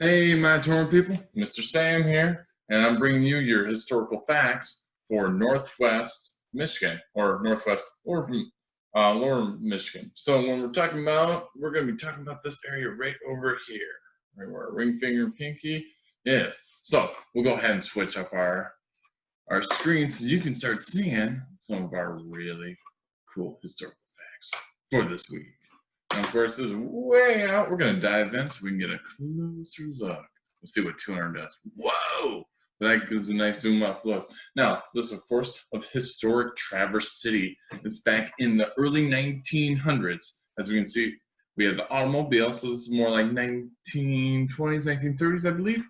Hey, my torn people, Mr. Sam here, and I'm bringing you your historical facts for Northwest Michigan, or Northwest, or Lower Michigan. So when we're going to be talking about this area right over here, right where our ring finger and pinky is. So we'll go ahead and switch up our screen so you can start seeing some of our really cool historical facts for this week. And of course, this is way out. We're going to dive in so we can get a closer look. Let's see what 200 does. Whoa! That gives a nice zoom up look. Now, this, of course, of historic Traverse City is back in the early 1900s. As we can see, we have the automobile, so this is more like 1920s, 1930s, I believe.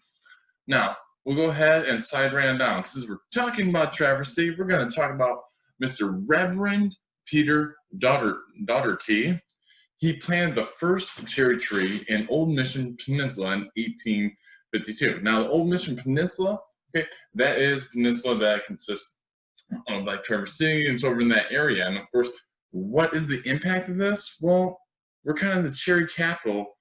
Now, we'll go ahead and slide right down. Since we're talking about Traverse City, we're going to talk about Mr. Reverend Peter Dougherty. He planted the first cherry tree in Old Mission Peninsula in 1852. Now, the Old Mission Peninsula, okay, that is a peninsula that consists of like Traverse City and it's over in that area. And of course, what is the impact of this? Well, we're kind of the cherry capital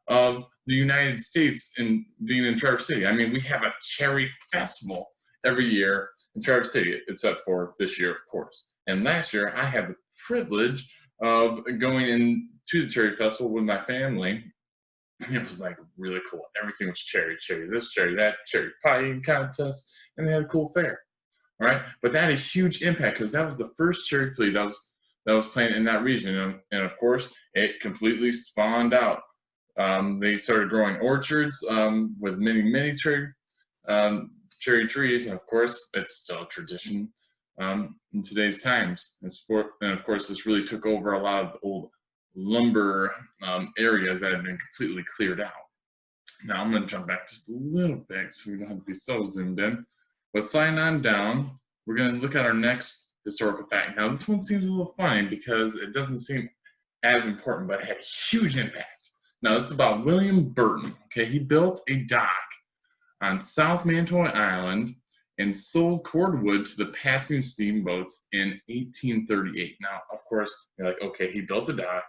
of the United States in being in Traverse City. I mean, we have a cherry festival every year in Traverse City, except for this year, of course. And last year, I had the privilege of going into the cherry festival with my family. And it was like really cool. Everything was cherry, this, cherry that, cherry pie contest, and they had a cool fair. All right, but that had a huge impact because that was the first cherry tree that was planted in that region, and of course, it completely spawned out. They started growing orchards with many cherry trees, and of course, it's still a tradition in today's times. And of course, this really took over a lot of the old lumber areas that have been completely cleared out. Now I'm going to jump back just a little bit so we don't have to be so zoomed in. But sliding on down, we're going to look at our next historical fact. Now this one seems a little funny because it doesn't seem as important, but it had a huge impact. Now this is about William Burton. Okay, he built a dock on South Manitowoc Island and sold cordwood to the passing steamboats in 1838. Now, of course, you're like, okay, he built a dock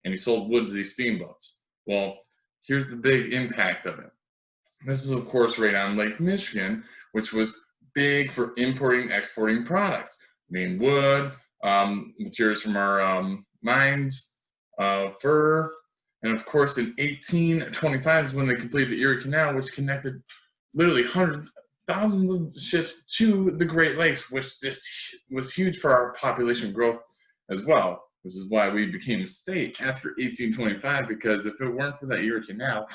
and he sold wood to these steamboats. Well, here's the big impact of it. This is, of course, right on Lake Michigan, which was big for importing and exporting products. I mean, wood, materials from our mines, fur, and of course, in 1825 is when they completed the Erie Canal, which connected literally thousands of ships to the Great Lakes, which just was huge for our population growth as well, which is why we became a state after 1825, because if it weren't for that Erie Canal,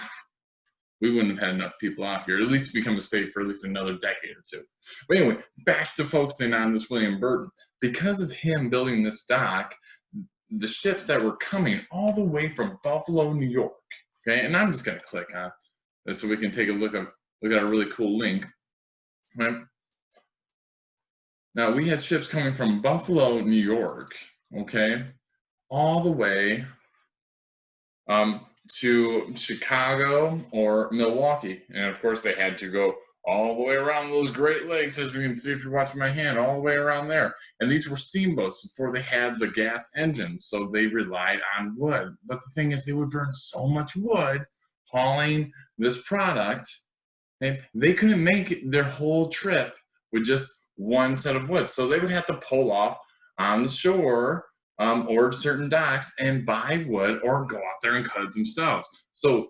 we wouldn't have had enough people out here, at least become a state for at least another decade or two. But anyway, back to focusing on this William Burton. Because of him building this dock, the ships that were coming all the way from Buffalo, New York, okay, and I'm just going to click on this so we can take a look at a really cool link. Right. Now we had ships coming from Buffalo, New York, okay, all the way to Chicago or Milwaukee, and of course they had to go all the way around those Great Lakes, as you can see if you're watching my hand, all the way around there. And these were steamboats before they had the gas engines, so they relied on wood. But the thing is, they would burn so much wood hauling this product. They couldn't make their whole trip with just one set of wood. So they would have to pull off on the shore or certain docks and buy wood or go out there and cut it themselves. So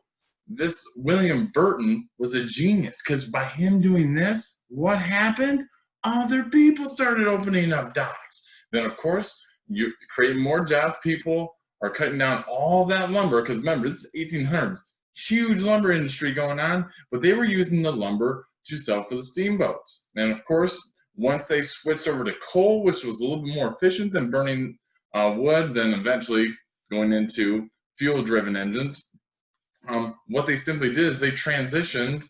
this William Burton was a genius because by him doing this, what happened? Other people started opening up docks. Then, of course, you create more jobs. People are cutting down all that lumber because remember, it's 1800s. Huge lumber industry going on, but they were using the lumber to sell for the steamboats. And of course, once they switched over to coal, which was a little bit more efficient than burning wood, then eventually going into fuel-driven engines, what they simply did is they transitioned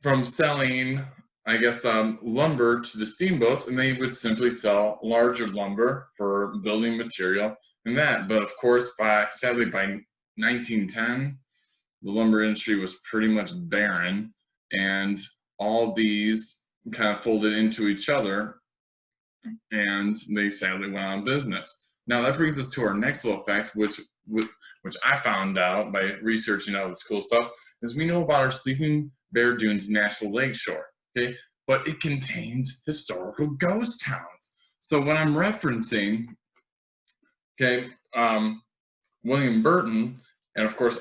from selling, I guess, lumber to the steamboats, and they would simply sell larger lumber for building material and that. But of course, sadly, by 1910, the lumber industry was pretty much barren, and all these kind of folded into each other, and they sadly went out of business. Now that brings us to our next little fact, which I found out by researching all this cool stuff, is we know about our Sleeping Bear Dunes National Lakeshore, okay? But it contains historical ghost towns. So when I'm referencing, okay, William Burton, and of course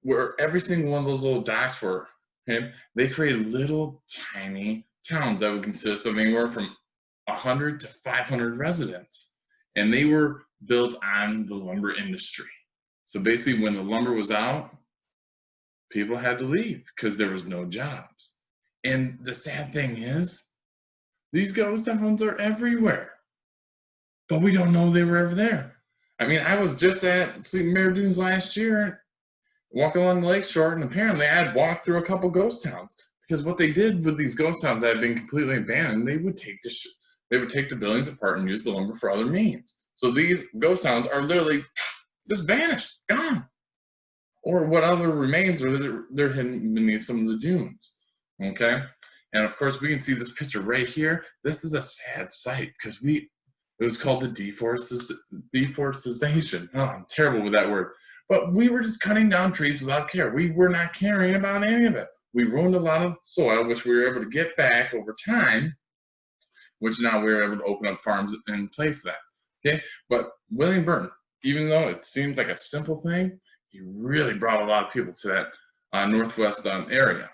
where every single one of those little docks were, okay, they created little tiny towns that would consist of anywhere from 100 to 500 residents. And they were built on the lumber industry. So basically when the lumber was out, people had to leave because there was no jobs. And the sad thing is, these ghost towns are everywhere, but we don't know they were ever there. I mean, I was just at Sleeping Bear Dunes last year, walking along the lakeshore, and apparently I had walked through a couple ghost towns, because what they did with these ghost towns that had been completely abandoned, they would take the buildings apart and use the lumber for other means. So these ghost towns are literally just vanished, gone. Or what other remains are they're hidden beneath some of the dunes, okay? And of course, we can see this picture right here. This is a sad sight because it was called the deforestation. Oh, I'm terrible with that word. But we were just cutting down trees without care. We were not caring about any of it. We ruined a lot of soil, which we were able to get back over time, which now we were able to open up farms in place of that, okay? But William Burton, even though it seems like a simple thing, he really brought a lot of people to that northwest area.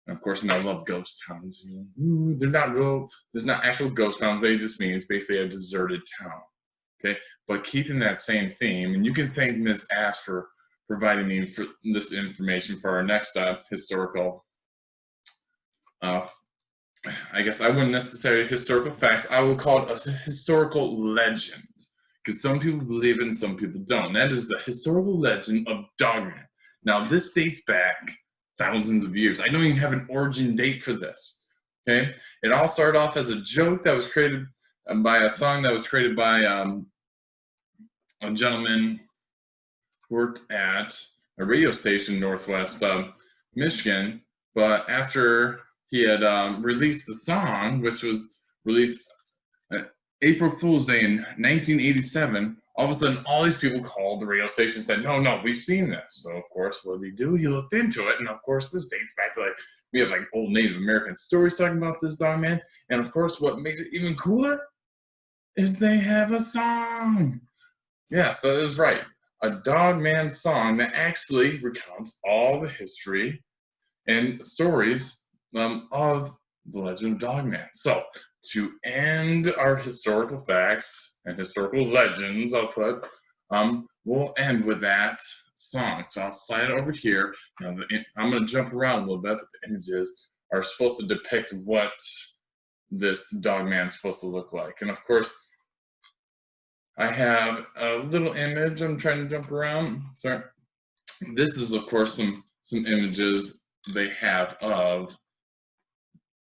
And of course, I love ghost towns. They're not real, there's not actual ghost towns. They just mean it's basically a deserted town, okay? But keeping that same theme, and you can thank Ms. Ash for providing me for this information for our next historical, I guess I wouldn't necessarily historical facts, I would call it a historical legend. Because some people believe it and some people don't. That is the historical legend of Dogman. Now, this dates back thousands of years. I don't even have an origin date for this, okay? It all started off as a joke that was created by a song that was created by a gentleman who worked at a radio station in Northwest Michigan, but after he had released the song, which was released April Fool's Day in 1987, all of a sudden, all these people called the radio station and said, no, we've seen this. So, of course, what did he do? He looked into it, and of course, this dates back to, we have, old Native American stories talking about this Dogman, and of course, what makes it even cooler is they have a song. Yes, that is right. A Dogman song that actually recounts all the history and stories of the legend of Dogman. So, to end our historical facts and historical legends, I'll put, we'll end with that song. So I'll slide it over here. Now, I'm going to jump around a little bit, but the images are supposed to depict what this Dogman is supposed to look like. And of course, I have a little image. I'm trying to jump around. Sorry. This is, of course, some images they have of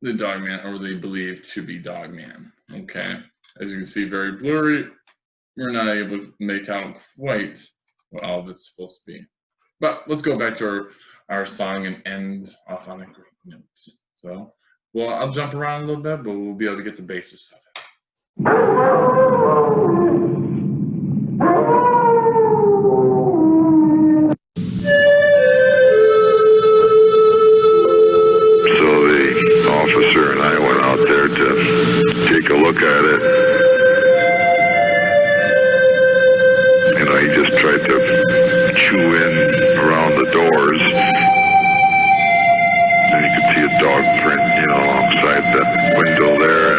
the Dogman, or they believe to be Dogman. Okay, as you can see, very blurry. We're not able to make out quite what all of it's supposed to be. But let's go back to our song and end off on a great note. So, well, I'll jump around a little bit, but we'll be able to get the basis of it. Officer and I went out there to take a look at it. You know, he just tried to chew in around the doors. And you could see a dog print, alongside the window there.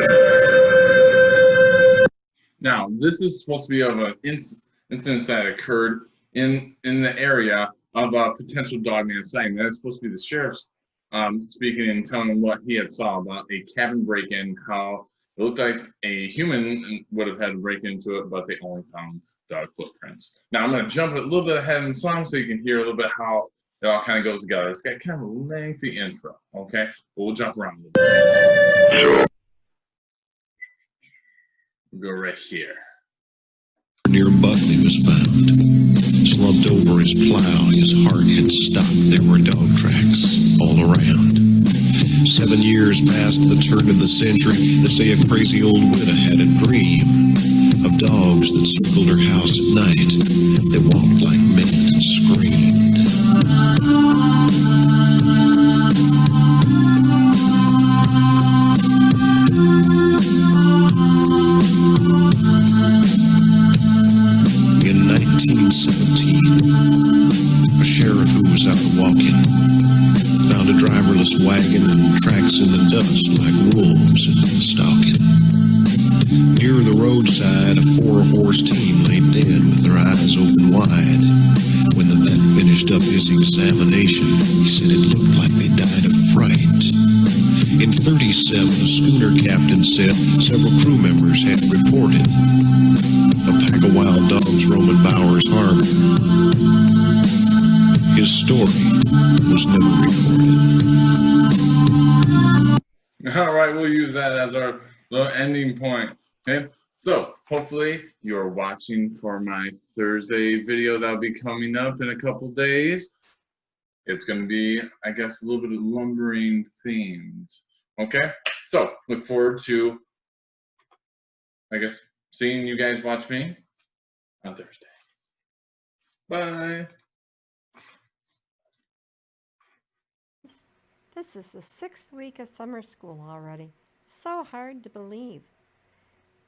Now, this is supposed to be of an incident that occurred in the area of a potential Dogman sighting. That is supposed to be the sheriff's speaking and telling him what he had saw about a cabin break-in, how it looked like a human would have had to break into it, but they only found dog footprints. Now I'm going to jump a little bit ahead in the song so you can hear a little bit how it all kind of goes together. It's got kind of a lengthy intro, okay? But we'll jump around a little bit. We'll go right here. Near Buckley was found. Slumped over his plow, his heart had stopped. There were dog tracks all around. 7 years past the turn of the century, they say a crazy old widow had a dream of dogs that circled her house at night. They walked like men and screamed. 1917. A sheriff who was out walking found a driverless wagon and tracks in the dust like wolves had been stalking. Near the roadside, a 4-horse team lay dead with their eyes open wide. When the vet finished up his examination, he said it looked like they died of fright. In 37, a schooner captain said several crew members had reported a pack of wild dogs roaming Bowers Harbor. His story was never recorded. All right, we'll use that as our little ending point. Okay, so hopefully you're watching for my Thursday video that'll be coming up in a couple days. It's going to be, I guess, a little bit of lumbering themed. Okay, so look forward to, I guess, seeing you guys watch me on Thursday. Bye. This is the 6th week of summer school already. So hard to believe.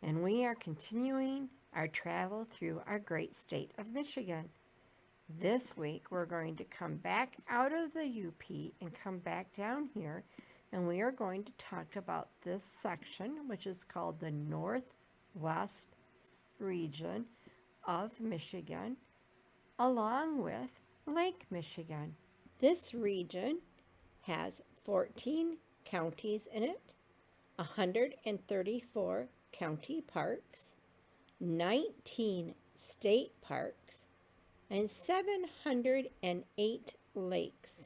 And we are continuing our travel through our great state of Michigan. This week we're going to come back out of the UP and come back down here, and we are going to talk about this section, which is called the Northwest region of Michigan, along with Lake Michigan. This region has 14 counties in it, 134 county parks, 19 state parks, and 708 lakes.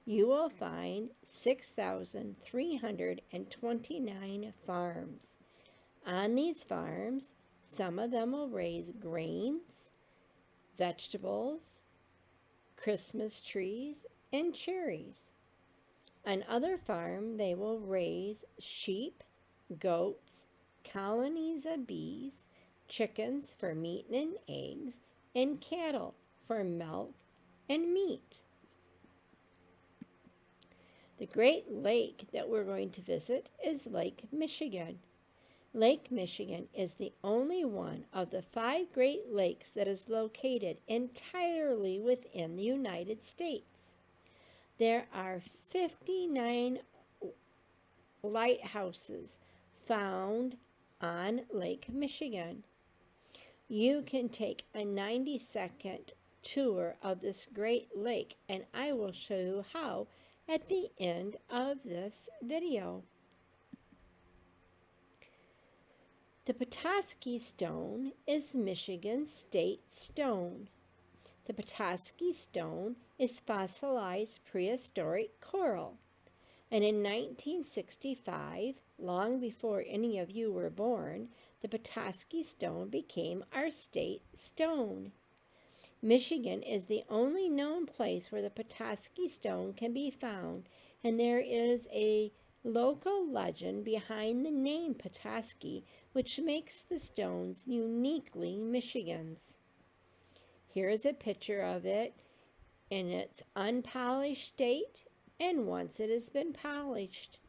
You will find 6,329 farms. On these farms, some of them will raise grains, vegetables, Christmas trees, and cherries. On other farm, they will raise sheep, goats, colonies of bees, chickens for meat and eggs, and cattle for milk and meat. The Great Lake that we're going to visit is Lake Michigan. Lake Michigan is the only one of the 5 Great Lakes that is located entirely within the United States. There are 59 lighthouses found on Lake Michigan. You can take a 90-second tour of this great lake, and I will show you how at the end of this video. The Petoskey Stone is Michigan's state stone. The Petoskey Stone is fossilized prehistoric coral, and in 1965, long before any of you were born, the Petoskey Stone became our state stone. Michigan is the only known place where the Petoskey Stone can be found, and there is a local legend behind the name Petoskey, which makes the stones uniquely Michigan's. Here is a picture of it in its unpolished state and once it has been polished.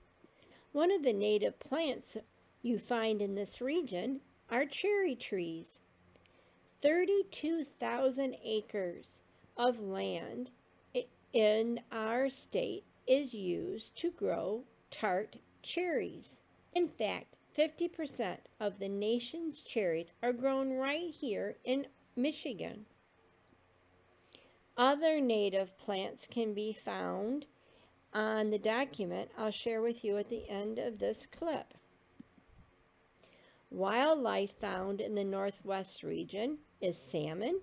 One of the native plants you find in this region are cherry trees. 32,000 acres of land in our state is used to grow tart cherries. In fact, 50% of the nation's cherries are grown right here in Michigan. Other native plants can be found on the document I'll share with you at the end of this clip. Wildlife found in the Northwest region is salmon,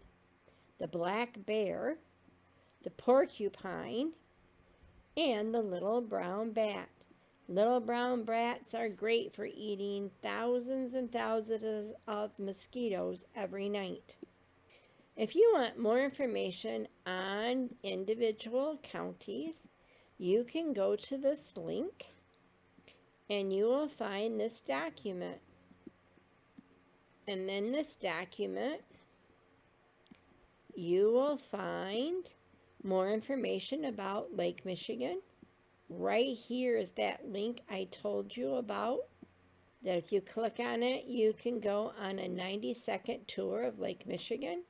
the black bear, the porcupine, and the little brown bat. Little brown bats are great for eating thousands and thousands of mosquitoes every night. If you want more information on individual counties, you can go to this link and you will find this document. And in this document, you will find more information about Lake Michigan. Right here is that link I told you about, that if you click on it, you can go on a 90-second tour of Lake Michigan.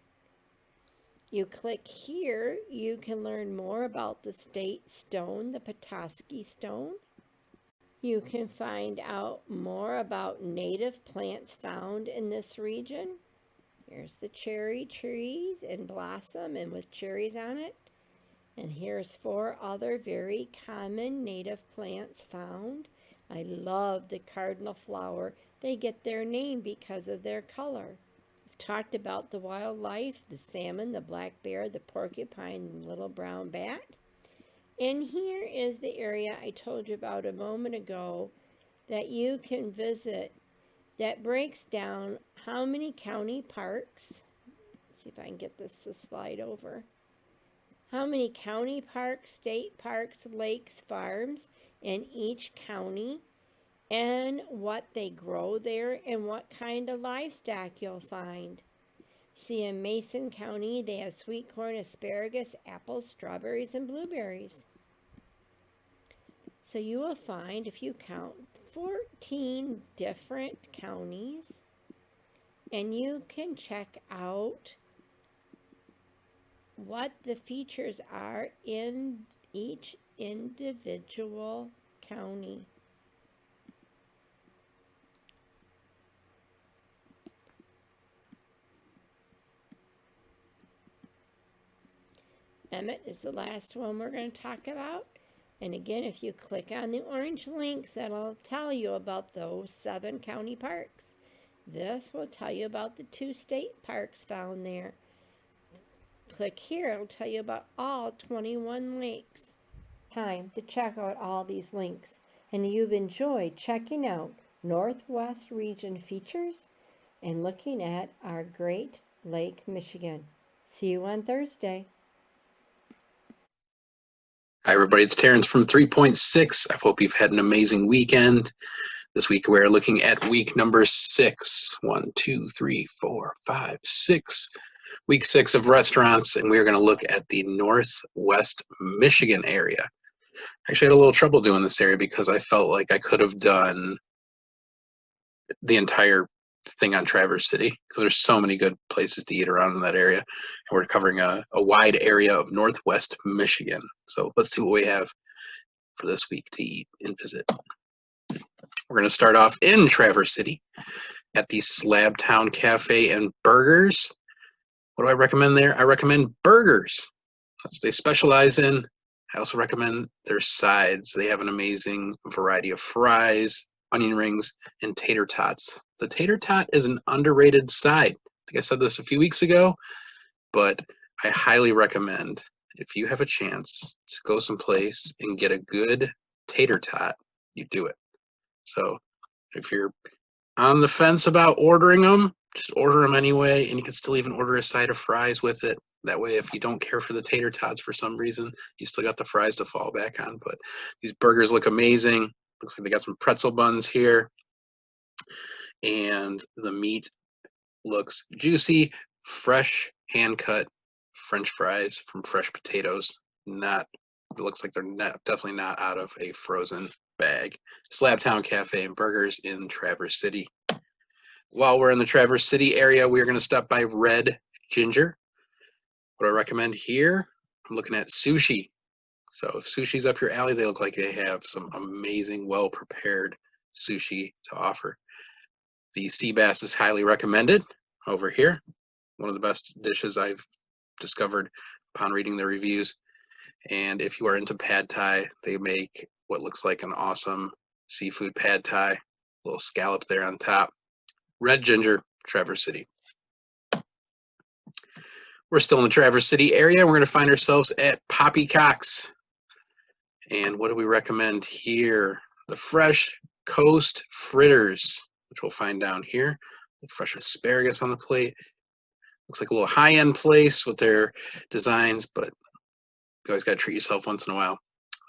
You click here, you can learn more about the state stone, the Petoskey stone. You can find out more about native plants found in this region. Here's the cherry trees in blossom and with cherries on it. And here's 4 other very common native plants found. I love the cardinal flower. They get their name because of their color. We've talked about the wildlife, the salmon, the black bear, the porcupine, and little brown bat. And here is the area I told you about a moment ago that you can visit that breaks down how many county parks. Let's see if I can get this to slide over. How many county parks, state parks, lakes, farms in each county, and what they grow there and what kind of livestock you'll find. See, in Mason County, they have sweet corn, asparagus, apples, strawberries, and blueberries. So you will find, if you count, 14 different counties, and you can check out what the features are in each individual county. Emmett is the last one we're going to talk about. And again, if you click on the orange links, that'll tell you about those 7 county parks. This will tell you about the 2 state parks found there. Click here, it'll tell you about all 21 lakes. Time to check out all these links. And you've enjoyed checking out Northwest Region features and looking at our Great Lake, Michigan. See you on Thursday. Hi, everybody. It's Terrence from 3.6. I hope you've had an amazing weekend. This week, we're looking at week number 6. 1, 2, 3, 4, 5, 6. Week 6 of restaurants, and we're going to look at the Northwest Michigan area. Actually, I had a little trouble doing this area because I felt like I could have done the entire thing on Traverse City because there's so many good places to eat around in that area. And we're covering a wide area of Northwest Michigan. So let's see what we have for this week to eat and visit. We're going to start off in Traverse City at the Slabtown Cafe and Burgers. What do I recommend there? I recommend burgers. That's what they specialize in. I also recommend their sides. They have an amazing variety of fries, onion rings, and tater tots. The tater tot is an underrated side. I think I said this a few weeks ago, but I highly recommend if you have a chance to go someplace and get a good tater tot, you do it. So if you're on the fence about ordering them, just order them anyway, and you can still even order a side of fries with it. That way, if you don't care for the tater tots for some reason, you still got the fries to fall back on. But these burgers look amazing. Looks like they got some pretzel buns here. And the meat looks juicy, fresh, hand-cut French fries from fresh potatoes. It looks like they're definitely not out of a frozen bag. Slabtown Cafe and Burgers in Traverse City. While we're in the Traverse City area, we're going to stop by Red Ginger. What I recommend here, I'm looking at sushi. So if sushi's up your alley, they look like they have some amazing, well-prepared sushi to offer. The sea bass is highly recommended over here. One of the best dishes I've discovered upon reading the reviews. And if you are into pad thai, they make what looks like an awesome seafood pad thai. A little scallop there on top. Red Ginger, Traverse City. We're still in the Traverse City area. We're going to find ourselves at Poppycock's. And what do we recommend here? The Fresh Coast Fritters, which we'll find down here. Fresh asparagus on the plate. Looks like a little high-end place with their designs, but you always got to treat yourself once in a while.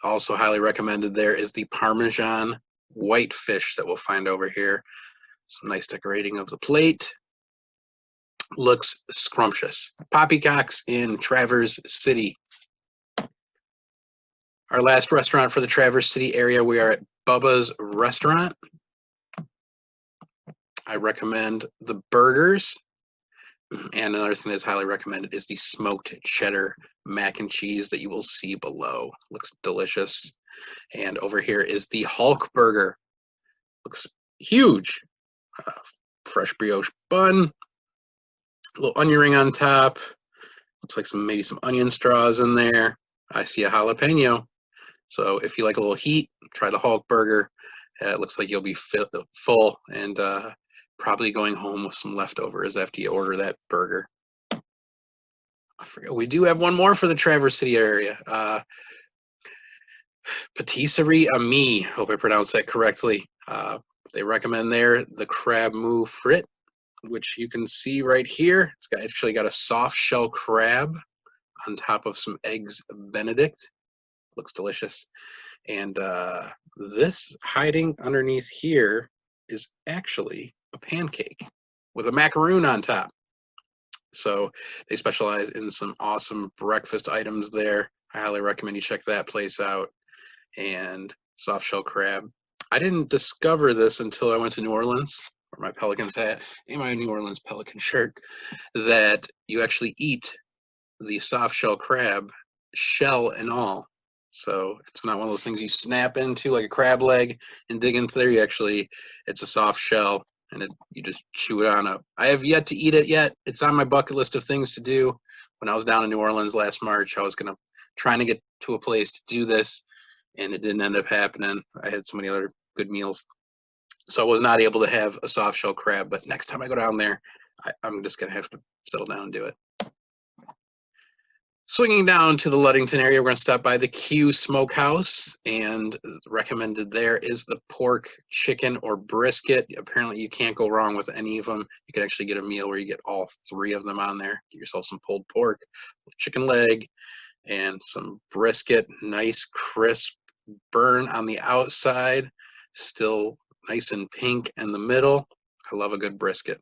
Also highly recommended there is the Parmesan whitefish that we'll find over here. Some nice decorating of the plate. Looks scrumptious. Poppycock's in Traverse City. Our last restaurant for the Traverse City area, we are at Bubba's Restaurant. I recommend the burgers. And another thing that's highly recommended is the smoked cheddar mac and cheese that you will see below. Looks delicious. And over here is the Hulk burger. Looks huge. Fresh brioche bun, a little onion ring on top. Looks like maybe some onion straws in there. I see a jalapeno. So if you like a little heat, try the Hulk burger. It looks like you'll be full and probably going home with some leftovers after you order that burger. I forget, we do have one more for the Traverse City area. Patisserie Ami, hope I pronounced that correctly. They recommend there the crab mou frit, which you can see right here. It's actually got a soft shell crab on top of some eggs Benedict. Looks delicious. And this hiding underneath here is actually a pancake with a macaroon on top. So they specialize in some awesome breakfast items there. I highly recommend you check that place out. And soft shell crab. I didn't discover this until I went to New Orleans, where my Pelicans hat and my New Orleans Pelican shirt, that you actually eat the soft shell crab, shell and all. So it's not one of those things you snap into like a crab leg and dig into there. It's a soft shell and you just chew it on up. I have yet to eat it yet. It's on my bucket list of things to do. When I was down in New Orleans last March, I was trying to get to a place to do this, and it didn't end up happening. I had so many other good meals. So I was not able to have a soft shell crab, but next time I go down there, I'm just going to have to settle down and do it. Swinging down to the Ludington area, we're going to stop by the Q Smokehouse, and recommended there is the pork, chicken, or brisket. Apparently you can't go wrong with any of them. You can actually get a meal where you get all three of them on there. Get yourself some pulled pork, chicken leg, and some brisket. Nice crisp burn on the outside, still nice and pink in the middle. I love a good brisket.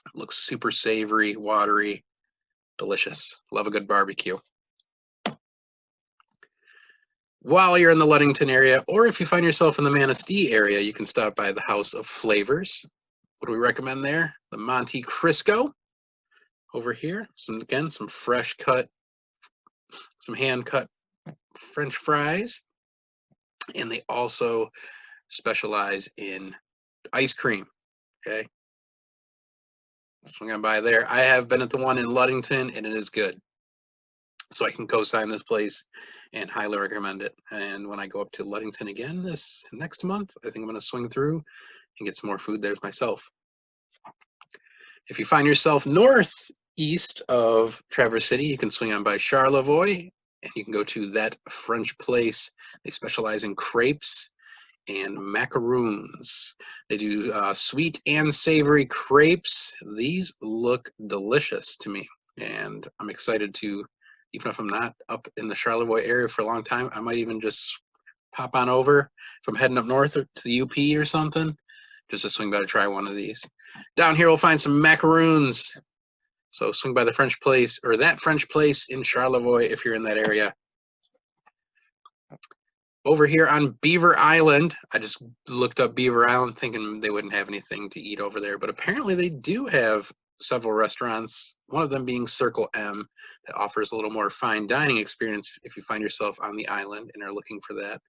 It looks super savory, watery, delicious. Love a good barbecue. While you're in the Ludington area, or if you find yourself in the Manistee area, you can stop by the House of Flavors. What do we recommend there? The Monte Cristo over here. Some fresh cut, some hand cut French fries. And they also specialize in ice cream. Okay. Swing on by there. I have been at the one in Ludington and it is good. So I can co-sign this place and highly recommend it. And when I go up to Ludington again this next month, I think I'm going to swing through and get some more food there myself. If you find yourself northeast of Traverse City, you can swing on by Charlevoix and you can go to that French place. They specialize in crepes and macaroons. They do sweet and savory crepes. These look delicious to me, and I'm excited to, even if I'm not up in the Charlevoix area for a long time, I might even just pop on over if I'm heading up north to the UP or something, just to swing by to try one of these. Down here we'll find some macaroons. So swing by the French place, or that French place in Charlevoix if you're in that area. Over here on Beaver Island, I just looked up Beaver Island thinking they wouldn't have anything to eat over there, but apparently they do have several restaurants, one of them being Circle M, that offers a little more fine dining experience if you find yourself on the island and are looking for that.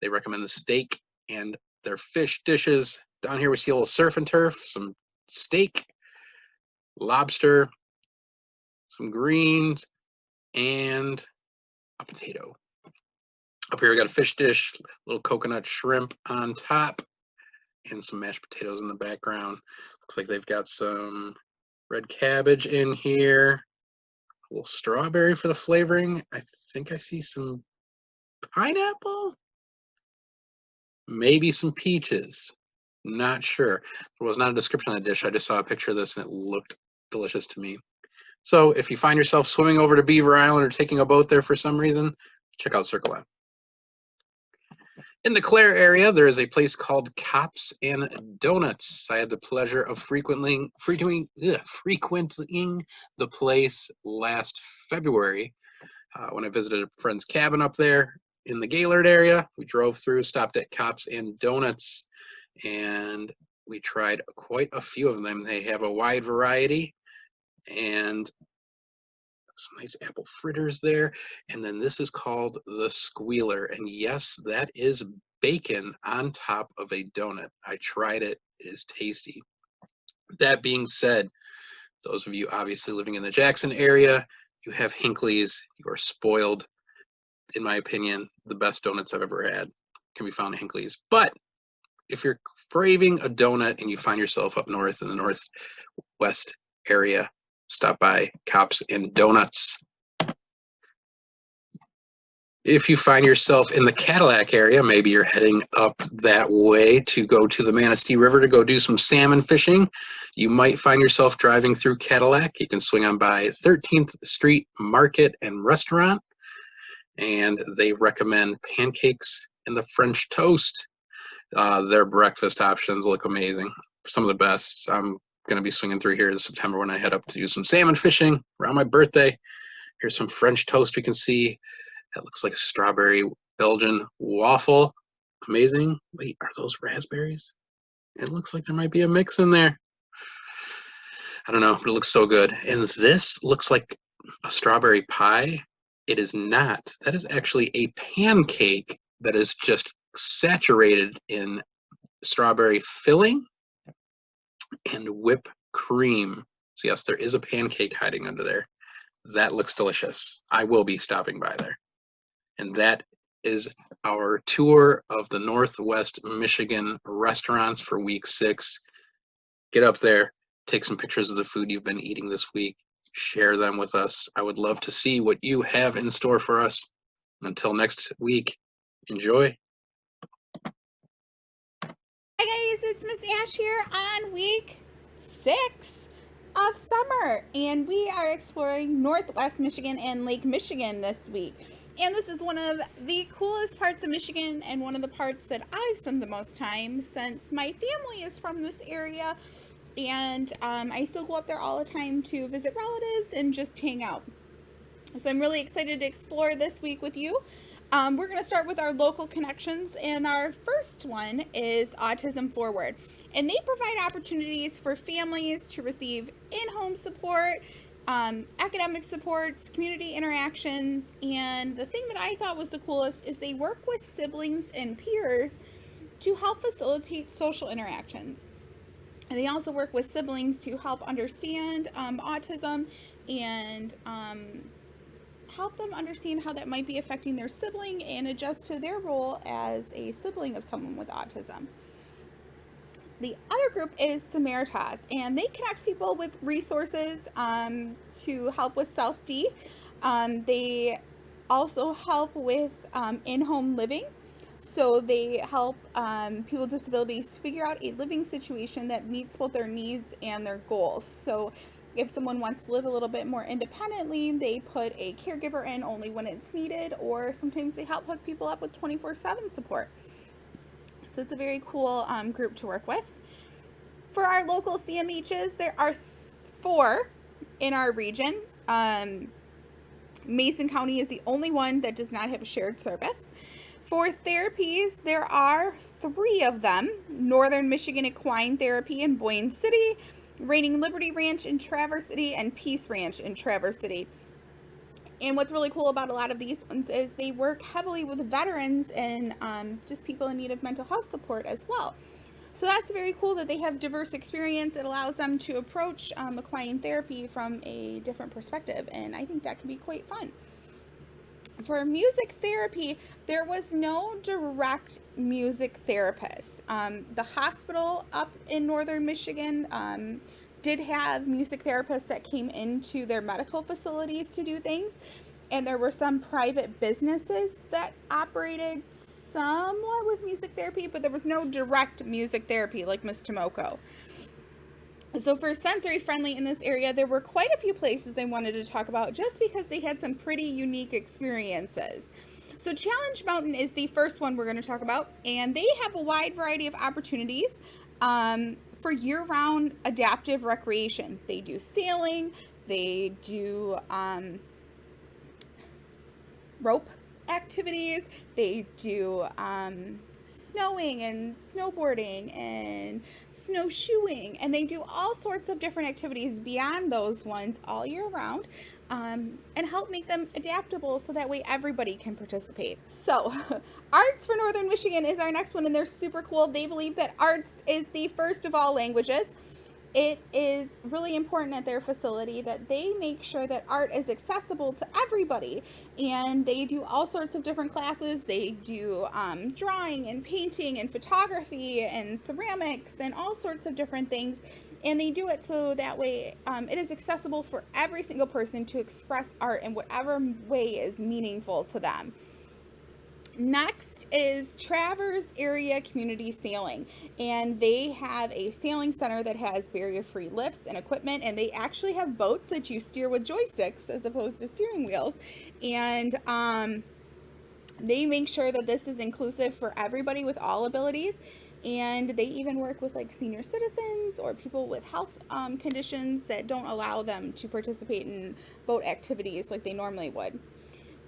They recommend the steak and their fish dishes. Down here we see a little surf and turf, some steak, lobster, some greens, and a potato. Up here we got a fish dish, a little coconut shrimp on top, and some mashed potatoes in the background. Looks like they've got some red cabbage in here, a little strawberry for the flavoring. I think I see some pineapple, maybe some peaches. Not sure. There was not a description on the dish. I just saw a picture of this and it looked delicious to me. So if you find yourself swimming over to Beaver Island or taking a boat there for some reason, check out Circle M. In the Clare area, there is a place called Cops and Donuts. I had the pleasure of frequenting the place last February when I visited a friend's cabin up there in the Gaylord area. We drove through, stopped at Cops and Donuts, and we tried quite a few of them. They have a wide variety, and some nice apple fritters there. And then this is called the squealer. And yes, that is bacon on top of a donut. I tried it. It is tasty. That being said, those of you obviously living in the Jackson area, you have Hinckley's. You are spoiled. In my opinion, the best donuts I've ever had can be found at Hinckley's. But if you're craving a donut and you find yourself up north in the northwest area, stop by Cops and Donuts. If you find yourself in the Cadillac area, maybe you're heading up that way to go to the Manistee River to go do some salmon fishing, you might find yourself driving through Cadillac. You can swing on by 13th Street Market and Restaurant, and they recommend pancakes and the French toast. Their breakfast options look amazing. Some of the best. I'm going to be swinging through here in September when I head up to do some salmon fishing around my birthday. Here's some French toast we can see. That looks like a strawberry Belgian waffle. Amazing. Wait, are those raspberries? It looks like there might be a mix in there. I don't know, but it looks so good. And this looks like a strawberry pie. It is not. That is actually a pancake that is just saturated in strawberry filling and whipped cream. So yes, there is a pancake hiding under there. That looks delicious. I will be stopping by there. And that is our tour of the Northwest Michigan restaurants for week 6. Get up there, take some pictures of the food you've been eating this week, share them with us. I would love to see what you have in store for us. Until next week, enjoy. Hi guys, it's Miss Ash here on week 6 of summer, and we are exploring Northwest Michigan and Lake Michigan this week. And this is one of the coolest parts of Michigan and one of the parts that I've spent the most time since my family is from this area, and I still go up there all the time to visit relatives and just hang out. So I'm really excited to explore this week with you. We're going to start with our local connections, and our first one is Autism Forward. And they provide opportunities for families to receive in-home support, academic supports, community interactions, and the thing that I thought was the coolest is they work with siblings and peers to help facilitate social interactions. And they also work with siblings to help understand autism and help them understand how that might be affecting their sibling and adjust to their role as a sibling of someone with autism. The other group is Samaritas, and they connect people with resources to help with self-D. They also help with in-home living. So they help people with disabilities figure out a living situation that meets both their needs and their goals. So if someone wants to live a little bit more independently, they put a caregiver in only when it's needed, or sometimes they help hook people up with 24/7 support. So it's a very cool group to work with. For our local CMHs, there are 4 in our region. Mason County is the only one that does not have a shared service. For therapies, there are 3 of them: Northern Michigan Equine Therapy in Boyne City, Reigning Liberty Ranch in Traverse City, and Peace Ranch in Traverse City. And what's really cool about a lot of these ones is they work heavily with veterans and just people in need of mental health support as well. So that's very cool that they have diverse experience. It allows them to approach equine therapy from a different perspective, and I think that can be quite fun. For music therapy, there was no direct music therapist. The hospital up in northern Michigan did have music therapists that came into their medical facilities to do things, and there were some private businesses that operated somewhat with music therapy, but there was no direct music therapy like Miss Tomoko. So for sensory friendly in this area, there were quite a few places I wanted to talk about just because they had some pretty unique experiences. So Challenge Mountain is the first one we're going to talk about, and they have a wide variety of opportunities for year-round adaptive recreation. They do sailing, they do rope activities, they do snowing and snowboarding and snowshoeing, and they do all sorts of different activities beyond those ones all year round, and help make them adaptable so that way everybody can participate. So Arts for Northern Michigan is our next one, and they're super cool. They believe that arts is the first of all languages. It is really important at their facility that they make sure that art is accessible to everybody, and they do all sorts of different classes. They do drawing and painting and photography and ceramics and all sorts of different things, and they do it so that way it is accessible for every single person to express art in whatever way is meaningful to them. Next is Traverse Area Community Sailing, and they have a sailing center that has barrier-free lifts and equipment, and they actually have boats that you steer with joysticks as opposed to steering wheels, and they make sure that this is inclusive for everybody with all abilities, and they even work with like senior citizens or people with health conditions that don't allow them to participate in boat activities like they normally would.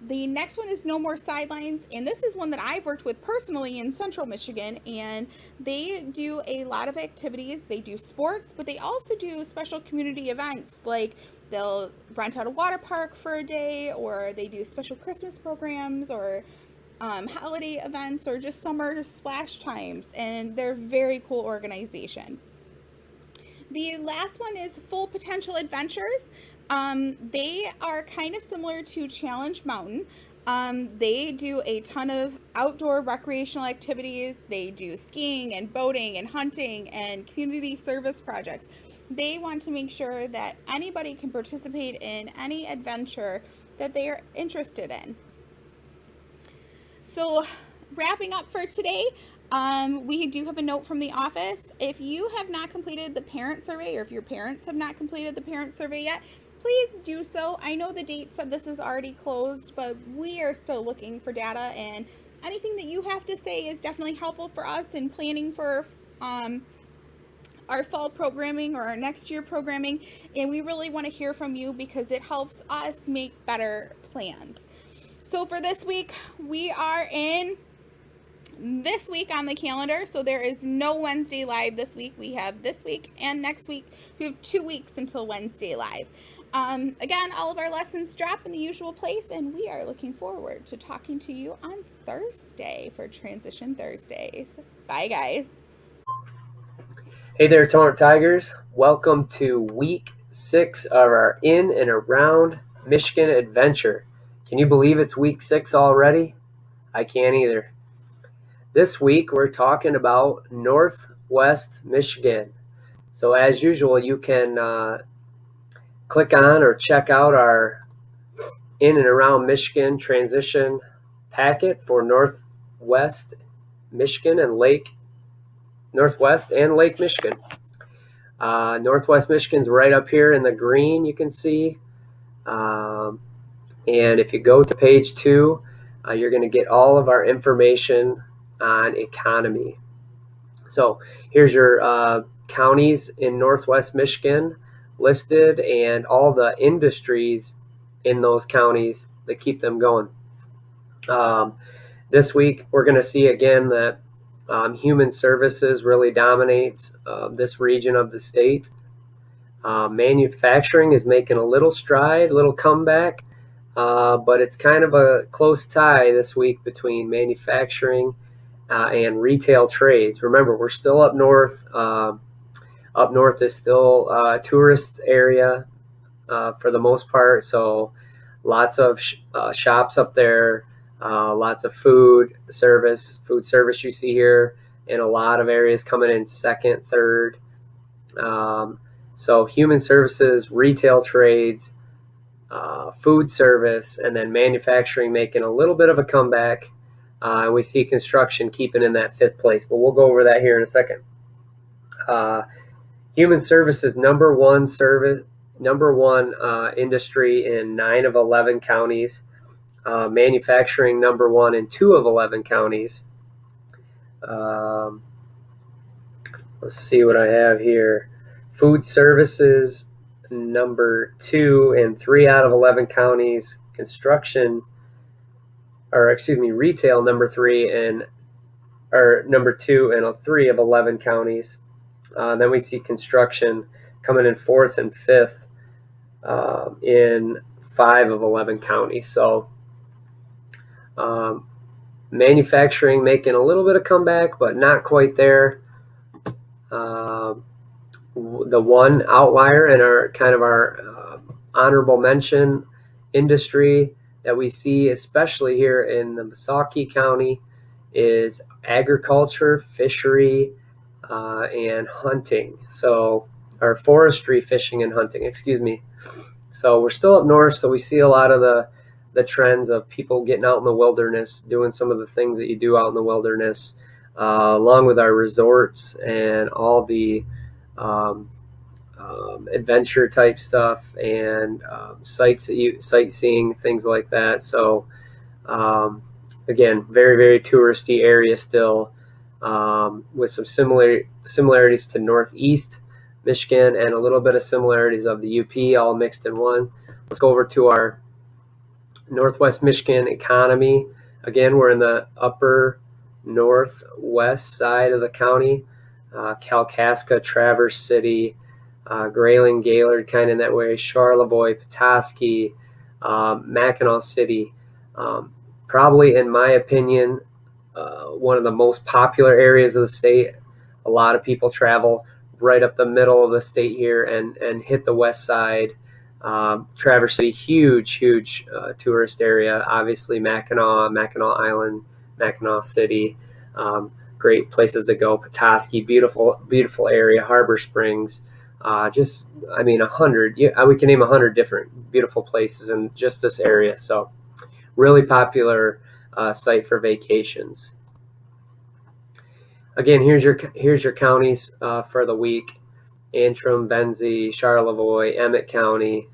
The next one is No More Sidelines, and this is one that I've worked with personally in Central Michigan, and they do a lot of activities. They do sports, but they also do special community events, like they'll rent out a water park for a day, or they do special Christmas programs, or holiday events, or just summer splash times, and they're a very cool organization. The last one is Full Potential Adventures. They are kind of similar to Challenge Mountain. They do a ton of outdoor recreational activities. They do skiing and boating and hunting and community service projects. They want to make sure that anybody can participate in any adventure that they are interested in. So, wrapping up for today, we do have a note from the office. If you have not completed the parent survey, or if your parents have not completed the parent survey yet, please do so. I know the date said this is already closed, but we are still looking for data, and anything that you have to say is definitely helpful for us in planning for our fall programming or our next year programming, and we really want to hear from you because it helps us make better plans. So for this week, we are in this week on the calendar, so there is no Wednesday live this week. We have this week and next week. We have 2 weeks until Wednesday live. Again, all of our lessons drop in the usual place, and we are looking forward to talking to you on Thursday for Transition Thursdays. Bye, guys. Hey there, Torrent Tigers. Welcome to week 6 of our In and Around Michigan adventure. Can you believe it's week 6 already? I can't either. This week, we're talking about Northwest Michigan. So as usual, you can click on or check out our In and Around Michigan transition packet for Northwest Michigan and Northwest and Lake Michigan. Northwest Michigan's right up here in the green, you can see. And if you go to page 2, you're going to get all of our information on economy. So here's your counties in Northwest Michigan listed, and all the industries in those counties that keep them going. This week, we're going to see again that human services really dominates this region of the state. Manufacturing is making a little stride, little comeback, but it's kind of a close tie this week between manufacturing and retail trades. Remember, we're still up north. Up north is still a tourist area for the most part, so lots of shops up there, lots of food service you see here, in a lot of areas coming in second, third. So human services, retail trades, food service, and then manufacturing making a little bit of a comeback. And we see construction keeping in that 5th place, but we'll go over that here in a second. Human services, number one industry in 9 of 11 counties. Manufacturing, number 1 in 2 of 11 counties. Let's see what I have here. Food services, number 2 in 3 out of 11 counties. Retail, number 3 in or number 2 and 3 of 11 counties. Then we see construction coming in 4th and 5th in 5 of 11 counties. So manufacturing making a little bit of comeback, but not quite there. The one outlier in our honorable mention industry that we see, especially here in the Missaukee County, is agriculture, fishery, and hunting. So, or forestry, fishing, and hunting, excuse me. So we're still up north, so we see a lot of the trends of people getting out in the wilderness, doing some of the things that you do out in the wilderness, along with our resorts and all the adventure type stuff and sightseeing, things like that. So again, very, very touristy area still, with some similarities to Northeast Michigan and a little bit of similarities of the UP, all mixed in one. Let's go over to our Northwest Michigan economy. Again, we're in the upper northwest side of the county. Kalkaska, Traverse City, Grayling, Gaylord, kind of in that way, Charlevoix, Petoskey, Mackinac City. Probably, in my opinion, one of the most popular areas of the state. A lot of people travel right up the middle of the state here and hit the west side. Traverse City, huge tourist area. Obviously, Mackinac Island, Mackinac City, great places to go. Petoskey, beautiful area. Harbor Springs, we can name 100 different beautiful places in just this area. So, really popular site for vacations. Again, here's your counties for the week: Antrim, Benzie, Charlevoix, Emmett County,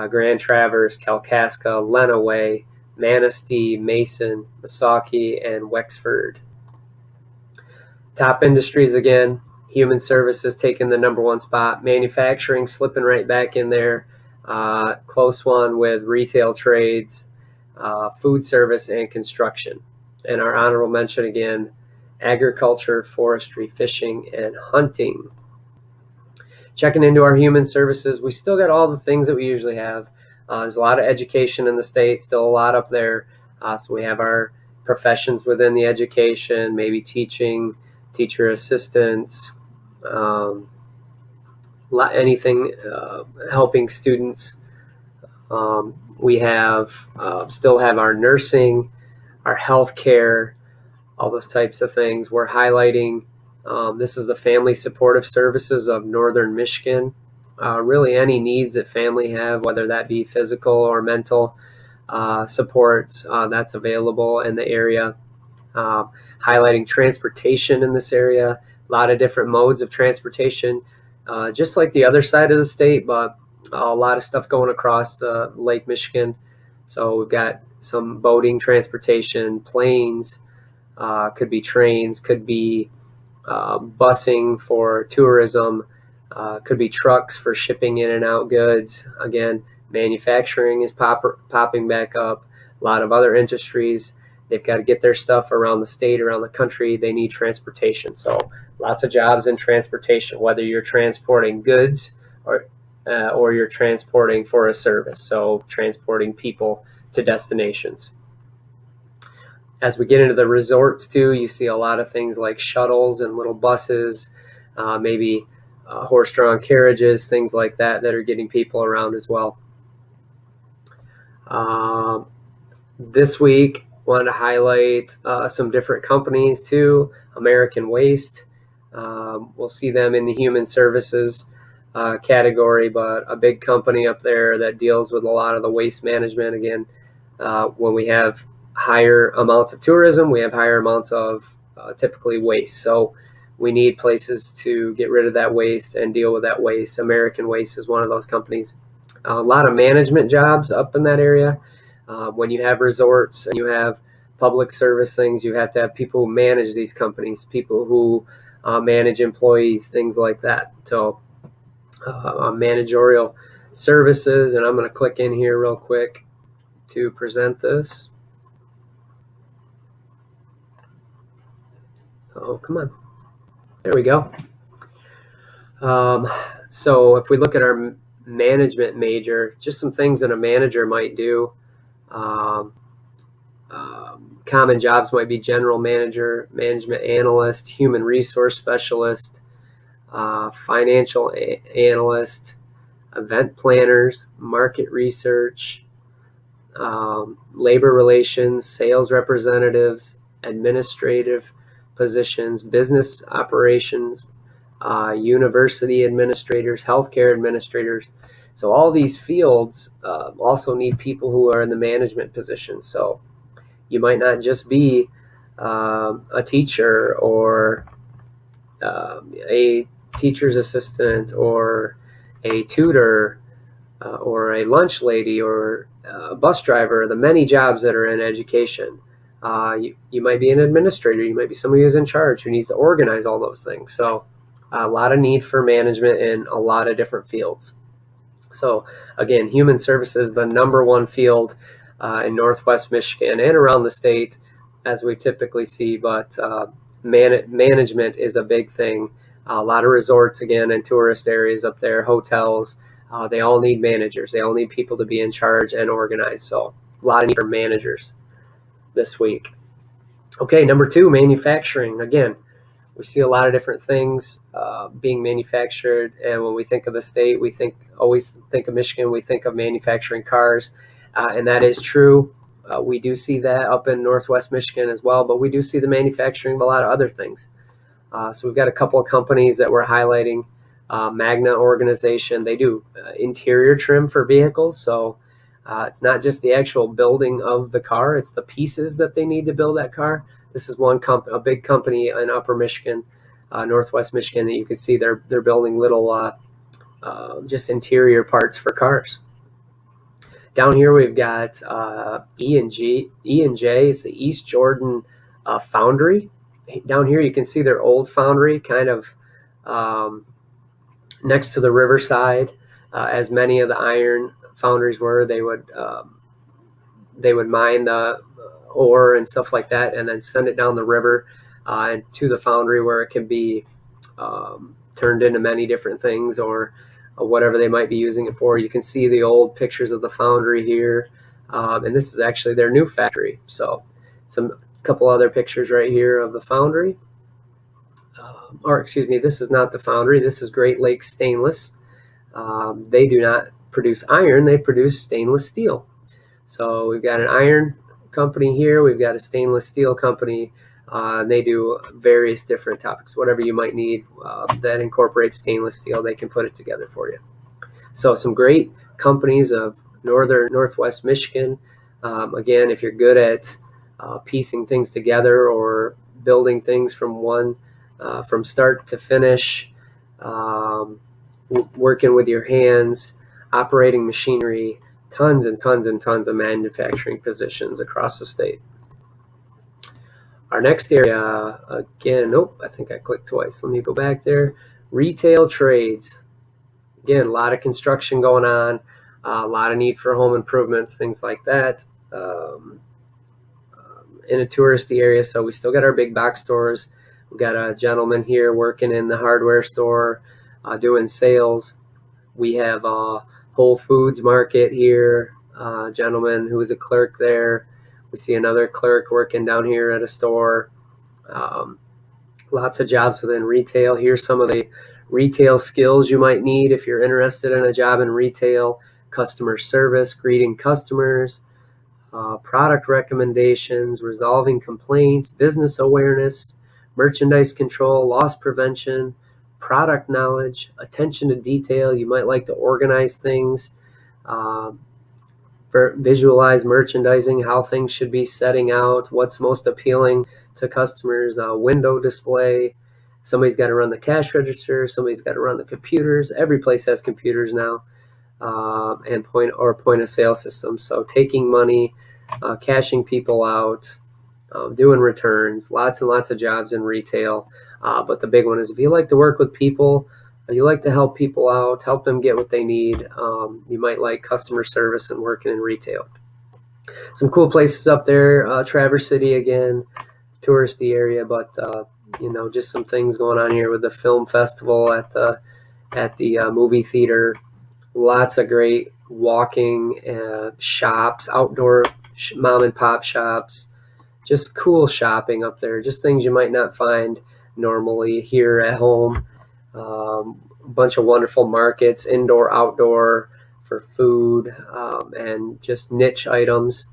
Grand Traverse, Kalkaska, Lenawee, Manistee, Mason, Missaukee, and Wexford. Top industries, again, human services taking the number 1 spot, manufacturing slipping right back in there, close one with retail trades, food service, and construction. And our honorable mention again, agriculture, forestry, fishing, and hunting. Checking into our human services, we still got all the things that we usually have. There's a lot of education in the state, still a lot up there. So we have our professions within the education, maybe teaching, teacher assistants, anything helping students. We still have our nursing, our healthcare, all those types of things. We're highlighting, this is the family supportive services of Northern Michigan. Really any needs that family have, whether that be physical or mental supports, that's available in the area. Highlighting transportation in this area, a lot of different modes of transportation, just like the other side of the state, but a lot of stuff going across the Lake Michigan. So we've got some boating transportation, planes, could be trains, could be busing for tourism, could be trucks for shipping in and out goods. Again, manufacturing is popping back up. A lot of other industries, they've got to get their stuff around the state, around the country. They need transportation. So lots of jobs in transportation, whether you're transporting goods or you're transporting for a service. So transporting people to destinations. As we get into the resorts too, you see a lot of things like shuttles and little buses, maybe horse-drawn carriages, things like that are getting people around as well. This week, wanted to highlight some different companies too. American Waste, we'll see them in the human services category, but a big company up there that deals with a lot of the waste management. Again, when we have higher amounts of tourism, we have higher amounts of typically waste. So we need places to get rid of that waste and deal with that waste. American Waste is one of those companies. A lot of management jobs up in that area. When you have resorts and you have public service things, you have to have people who manage these companies, people who manage employees, things like that. So managerial services, and I'm going to click in here real quick to present this. Oh, come on. There we go. So if we look at our management major, just some things that a manager might do. Common jobs might be general manager, management analyst, human resource specialist, financial analyst, event planners, market research, labor relations, sales representatives, administrative positions, business operations, university administrators, healthcare administrators. So all these fields also need people who are in the management position. So you might not just be a teacher or a teacher's assistant or a tutor or a lunch lady or a bus driver, the many jobs that are in education. You might be an administrator. You might be somebody who's in charge who needs to organize all those things. So a lot of need for management in a lot of different fields. So again, human services, the number one field in Northwest Michigan and around the state, as we typically see, but management is a big thing. A lot of resorts, again, and tourist areas up there, hotels, they all need managers. They all need people to be in charge and organize. So a lot of need for managers this week. Okay, number 2, manufacturing. Again, we see a lot of different things being manufactured, and when we think of the state, we always think of Michigan, we think of manufacturing cars, and that is true. We do see that up in Northwest Michigan as well, but we do see the manufacturing of a lot of other things. So we've got a couple of companies that we're highlighting. Magna organization, they do interior trim for vehicles, so it's not just the actual building of the car, it's the pieces that they need to build that car. This is one a big company in Upper Michigan, Northwest Michigan, that you can see they're building little just interior parts for cars. Down here we've got E&J is the East Jordan Foundry. Down here you can see their old foundry kind of next to the riverside, as many of the iron foundries were. They would mine the ore and stuff like that and then send it down the river and to the foundry where it can be turned into many different things or whatever they might be using it for. You can see the old pictures of the foundry here, and this is actually their new factory. So some couple other pictures right here of the foundry. Or excuse me, this is not the foundry. This is Great Lakes Stainless. They do not produce iron. They produce stainless steel. So we've got an iron company here. We've got a stainless steel company. They do various different topics. Whatever you might need that incorporates stainless steel, they can put it together for you. So some great companies of Northwest Michigan. Again, if you're good at piecing things together or building things from start to finish, working with your hands, operating machinery, tons and tons and tons of manufacturing positions across the state. Our next area, again, I think I clicked twice. Let me go back there. Retail trades. Again, a lot of construction going on, a lot of need for home improvements, things like that. In a touristy area, so we still got our big box stores. We've got a gentleman here working in the hardware store, doing sales. We have a Whole Foods market here, a gentleman who is a clerk there. We see another clerk working down here at a store. Lots of jobs within retail. Here's some of the retail skills you might need if you're interested in a job in retail: customer service, greeting customers, product recommendations, resolving complaints, business awareness, merchandise control, loss prevention, product knowledge, attention to detail. You might like to organize things, visualize merchandising, how things should be setting out, what's most appealing to customers, window display. Somebody's got to run the cash register. Somebody's got to run the computers. Every place has computers now, and point of sale systems. So taking money, cashing people out, doing returns, lots and lots of jobs in retail. But the big one is if you like to work with people, you like to help people out, help them get what they need, you might like customer service and working in retail. Some cool places up there, Traverse City again, touristy area, but just some things going on here with the film festival at the movie theater. Lots of great walking shops, outdoor mom and pop shops, just cool shopping up there, just things you might not find normally here at home. A bunch of wonderful markets, indoor, outdoor, for food, and just niche items.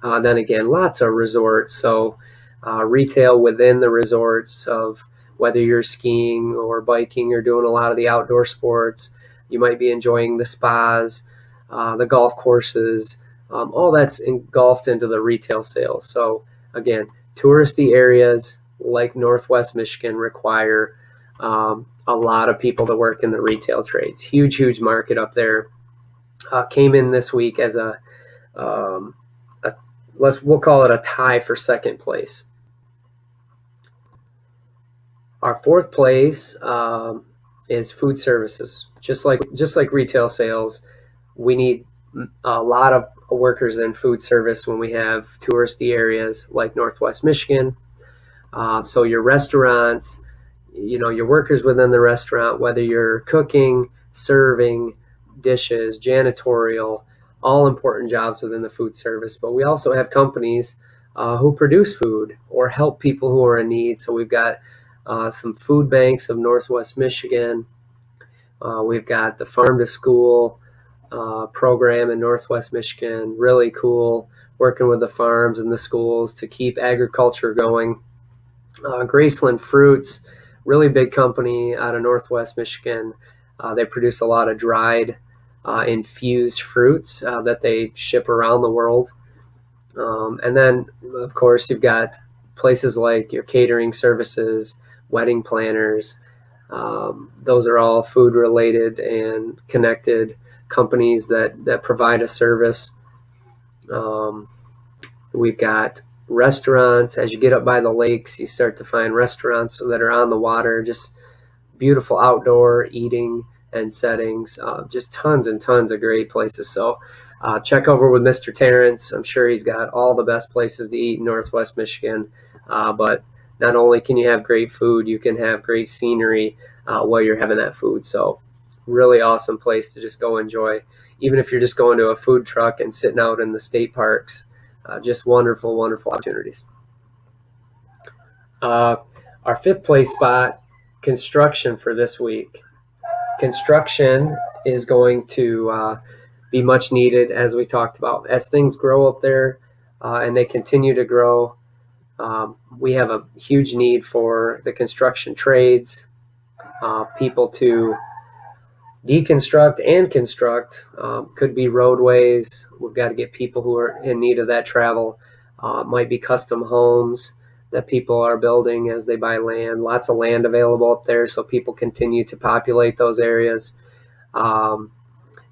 Then again, lots of resorts. So retail within the resorts of whether you're skiing or biking or doing a lot of the outdoor sports. You might be enjoying the spas, the golf courses, all that's engulfed into the retail sales. So again, touristy areas like Northwest Michigan require a lot of people to work in the retail trades. Huge market up there. Came in this week as we'll call it a tie for second place. Our fourth place is food services. Just like retail sales, we need a lot of workers in food service when we have touristy areas like Northwest Michigan. So your restaurants, your workers within the restaurant, whether you're cooking, serving, dishes, janitorial, all important jobs within the food service. But we also have companies who produce food or help people who are in need. So we've got some food banks of Northwest Michigan. We've got the Farm to School program in Northwest Michigan. Really cool, working with the farms and the schools to keep agriculture going. Graceland Fruits, really big company out of Northwest Michigan. They produce a lot of dried, infused fruits that they ship around the world. And then, of course, you've got places like your catering services, wedding planners. Those are all food related and connected companies that provide a service. We've got restaurants. As you get up by the lakes, you start to find restaurants that are on the water, just beautiful outdoor eating and settings, just tons and tons of great places. So check over with Mr. Terrence. I'm sure he's got all the best places to eat in Northwest Michigan. But not only can you have great food, you can have great scenery while you're having that food. So really awesome place to just go enjoy. Even if you're just going to a food truck and sitting out in the state parks, just wonderful opportunities. Our fifth place spot, construction for this week. Construction is going to be much needed, as we talked about. As things grow up there and they continue to grow, we have a huge need for the construction trades, people to deconstruct and construct. Could be roadways. We've got to get people who are in need of that travel. Might be custom homes that people are building as they buy land. Lots of land available up there, so people continue to populate those areas.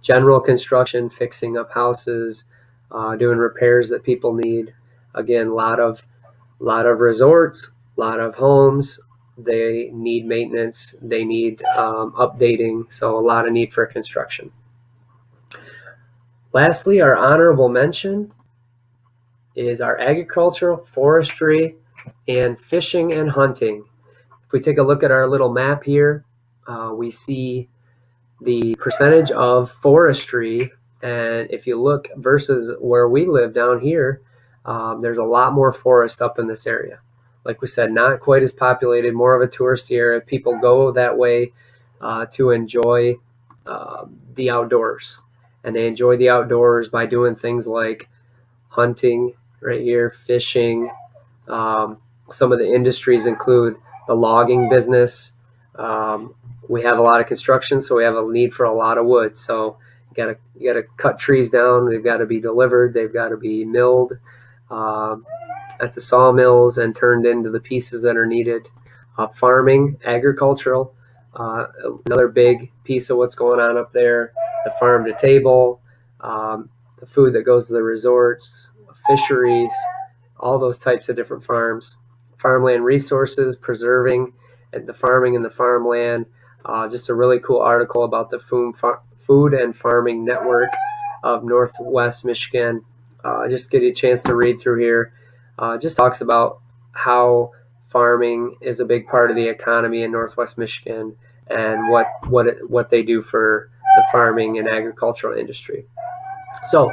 General construction, fixing up houses, doing repairs that people need. Again, a lot of resorts, a lot of homes. They need maintenance. They need updating. So a lot of need for construction. Lastly, our honorable mention is our agricultural, forestry, and fishing and hunting. If we take a look at our little map here, we see the percentage of forestry. And if you look versus where we live down here, there's a lot more forest up in this area. Like we said, not quite as populated, more of a tourist area. People go that way to enjoy the outdoors. And they enjoy the outdoors by doing things like hunting right here, fishing. Some of the industries include the logging business. We have a lot of construction, so we have a need for a lot of wood. So you gotta cut trees down. They've got to be delivered. They've got to be milled at the sawmills and turned into the pieces that are needed. Farming, agricultural, another big piece of what's going on up there. The farm to table, the food that goes to the resorts, fisheries, all those types of different farms. Farmland resources, preserving and the farming and the farmland. Just a really cool article about the Food and Farming Network of Northwest Michigan. Just get you a chance to read through here. Just talks about how farming is a big part of the economy in Northwest Michigan, and what they do for the farming and agricultural industry. So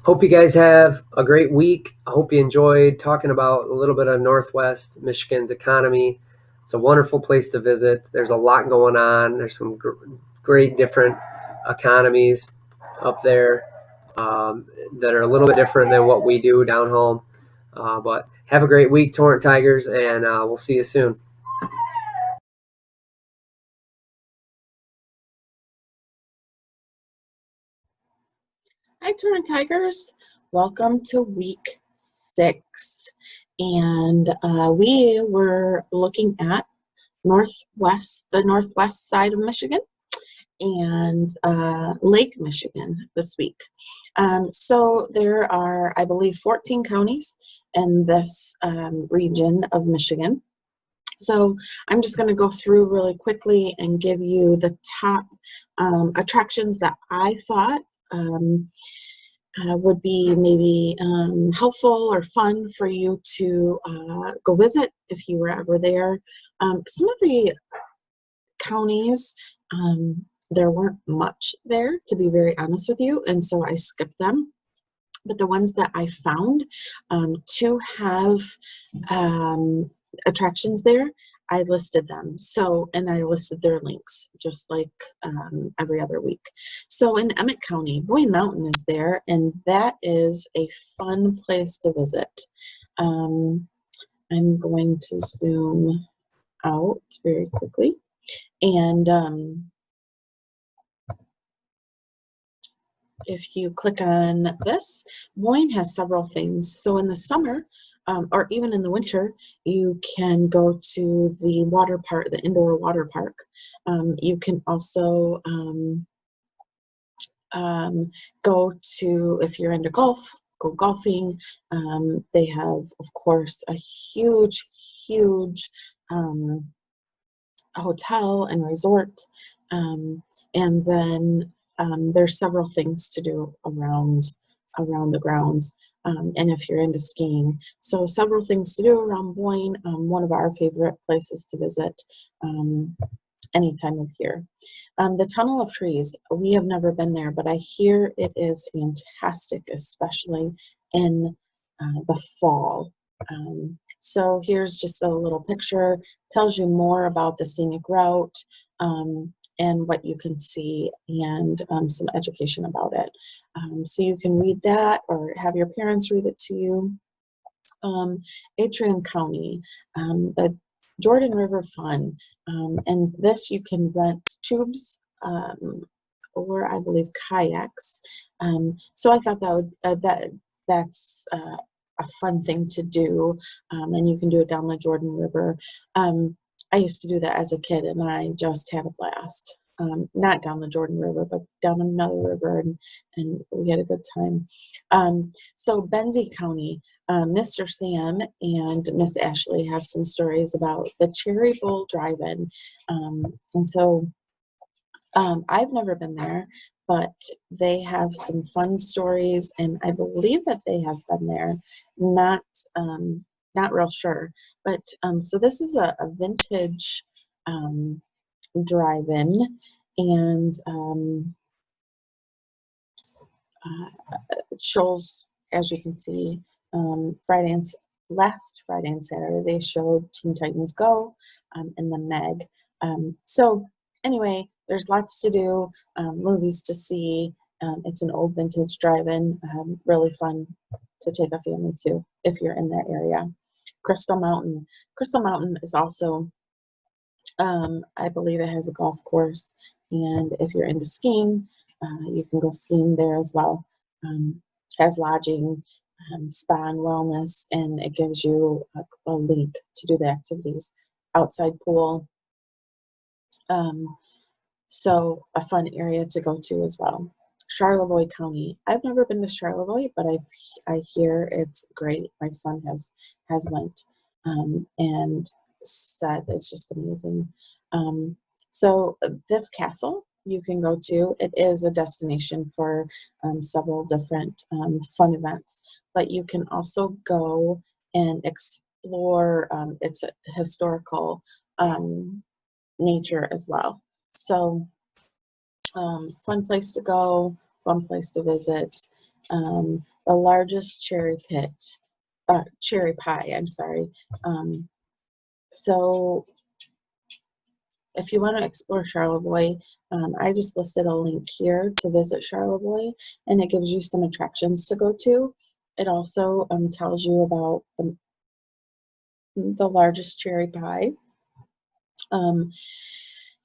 hope you guys have a great week. I hope you enjoyed talking about a little bit of Northwest Michigan's economy. It's a wonderful place to visit. There's a lot going on. There's some great different economies up there that are a little bit different than what we do down home. But have a great week, Torrent Tigers, and we'll see you soon. Hi, Torrent Tigers. Welcome to week 6. And we were looking at the northwest side of Michigan and Lake Michigan this week. So there are, I believe, 14 counties in this region of Michigan. So I'm just going to go through really quickly and give you the top attractions that I thought would be maybe helpful or fun for you to go visit if you were ever there. Some of the counties, there weren't much there, to be very honest with you, and so I skipped them. But the ones that I found to have attractions there, I listed them. So, and I listed their links, just like every other week. So in Emmett County, Boyne Mountain is there, and that is a fun place to visit. I'm going to zoom out very quickly. And if you click on this, Boyne has several things. So in the summer, or even in the winter, you can go to the water park, the indoor water park. You can also go to, if you're into golf, go golfing. They have, of course, a huge hotel and resort. And then there's several things to do around the grounds. And if you're into skiing. So several things to do around Boyne, one of our favorite places to visit any time of year. The Tunnel of Trees, we have never been there, but I hear it is fantastic, especially in the fall. So here's just a little picture, tells you more about the scenic route and what you can see, and some education about it. So you can read that or have your parents read it to you. Atrium County, the Jordan River Fun, and this you can rent tubes or I believe kayaks. So I thought that's a fun thing to do, and you can do it down the Jordan River. I used to do that as a kid, and I just had a blast. Not down the Jordan River, but down another river, and we had a good time. So Benzie County, Mr. Sam and Miss Ashley have some stories about the Cherry Bowl Drive-In. And so I've never been there, but they have some fun stories, and I believe that they have been there. Not real sure, but so this is a vintage drive-in, and it shows, as you can see, last Friday and Saturday they showed Teen Titans Go and the Meg. So anyway, there's lots to do, movies to see. It's an old vintage drive-in, really fun to take a family to if you're in that area. Crystal Mountain is also, I believe it has a golf course, and if you're into skiing, you can go skiing there as well. Has lodging, spa and wellness, and it gives you a link to do the activities. Outside pool, so a fun area to go to as well. Charlevoix County. I've never been to Charlevoix, but I hear it's great. My son has went and said it's just amazing. So this castle you can go to. It is a destination for several different fun events, but you can also go and explore explore its historical nature as well. So fun place to go, fun place to visit. The largest cherry pie, I'm sorry. So if you want to explore Charlevoix, I just listed a link here to visit Charlevoix, and it gives you some attractions to go to. It also tells you about the largest cherry pie, and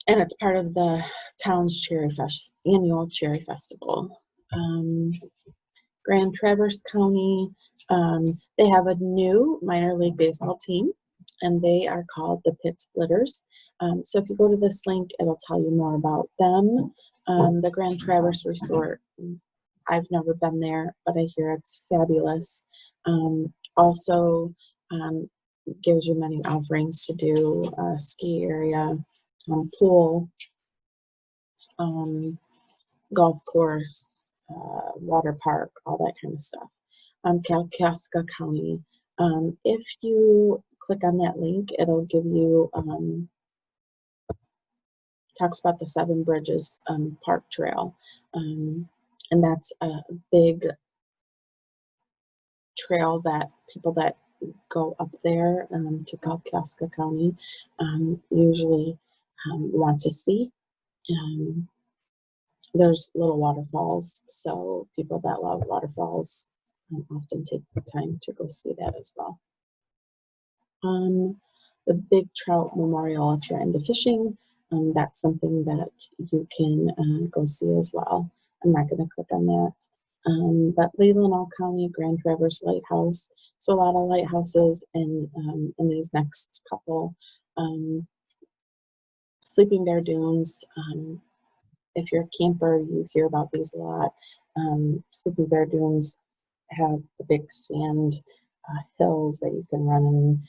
it's part of the town's annual cherry festival. Grand Traverse County, they have a new minor league baseball team, and they are called the Pit Splitters. So if you go to this link, it'll tell you more about them. The Grand Traverse Resort, I've never been there, but I hear it's fabulous. Also gives you many offerings to do, ski area, pool, golf course, water park, all that kind of stuff. Kalkaska County. If you click on that link, it'll give you, talks about the Seven Bridges Park Trail. And that's a big trail that people that go up there to Kalkaska County usually want to see. There's little waterfalls, so people that love waterfalls often take the time to go see that as well. The Big Trout Memorial, if you're into fishing, that's something that you can go see as well. I'm not going to click on that. But Leelanau County, Grand Traverse Lighthouse, so a lot of lighthouses in these next couple. Sleeping Bear Dunes, if you're a camper, you hear about these a lot. Sleeping Bear Dunes have the big sand hills that you can run in.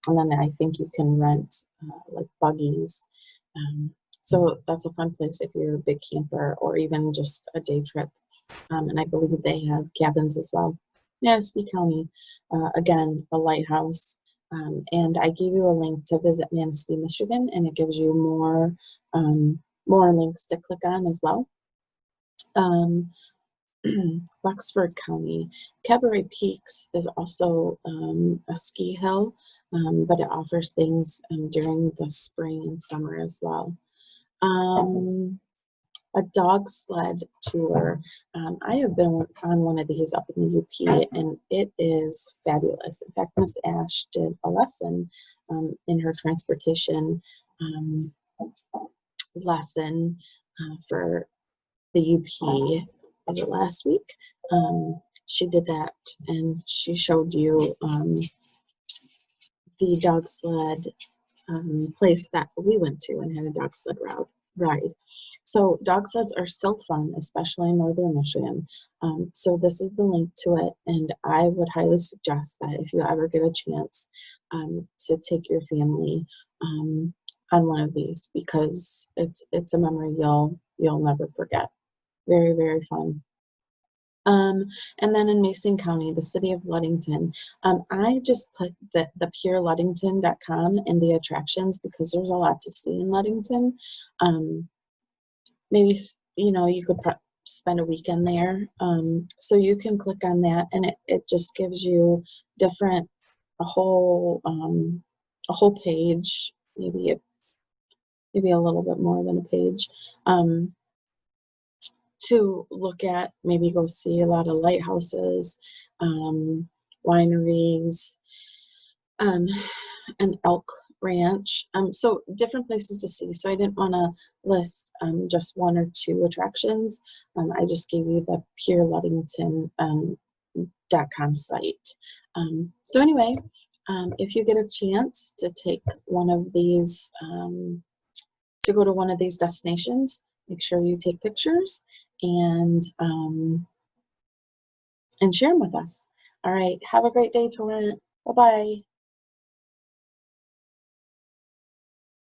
And then I think you can rent like buggies. So that's a fun place if you're a big camper or even just a day trip. And I believe they have cabins as well. Manistee County, again, a lighthouse. And I gave you a link to visit Manistee, Michigan, and it gives you more links to click on as well. Wexford County, Cabaret Peaks is also a ski hill, but it offers things during the spring and summer as well. A dog sled tour. I have been on one of these up in the UP, and it is fabulous. In fact, Miss Ash did a lesson in her transportation lesson for the UP. Was it last week? She did that, and she showed you the dog sled place that we went to and had a dog sled ride. So dog sleds are so fun, especially in northern Michigan. So this is the link to it, and I would highly suggest that if you ever get a chance to take your family on one of these, because it's a memory you'll never forget. Very, very fun. And then in Mason County, the city of Ludington, I just put the pureludington.com in the attractions because there's a lot to see in Ludington. Maybe, you could spend a weekend there. So you can click on that, and it just gives you a whole page, maybe a little bit more than a page. To look at, maybe go see a lot of lighthouses, wineries, an elk ranch. So different places to see. So I didn't want to list just one or two attractions. I just gave you the pureludington.com site. So anyway, if you get a chance to take one of these, to go to one of these destinations, make sure you take pictures and share them with us. All right. Have a great day, Torrent. Bye-bye.